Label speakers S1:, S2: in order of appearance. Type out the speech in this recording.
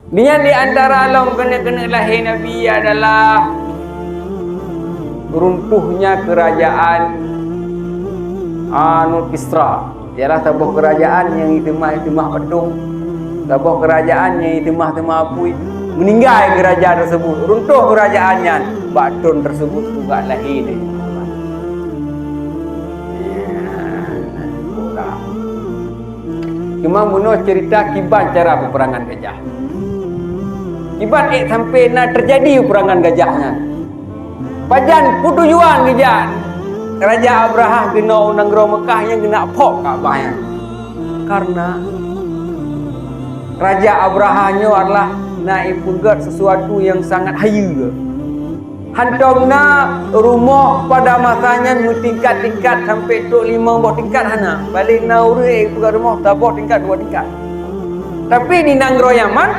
S1: Dia di antara alam kena lahir Nabi adalah runtuhnya kerajaan Kisra. Ialah sebuah kerajaan yang itimah pedung, sebuah kerajaan yang itimah apui. Meninggal kerajaan tersebut, runtuh kerajaannya. Batun tersebut juga lahir dia. Cuma bunuh cerita kiban cara peperangan gajah. Kiban sampai nak terjadi peperangan gajahnya. Pajan tujuan gajah. Raja Abraham kena negara Mekah yang kena pok Kaabahnya. Karena Raja Abrahamnya adalah naik pegat sesuatu yang sangat hayu. Hantamna rumah pada masanya tingkat-tingkat sampai 5 tingkat hana. Balik nauri pegat rumah tabah tingkat 2 tingkat. Tapi di negara Yaman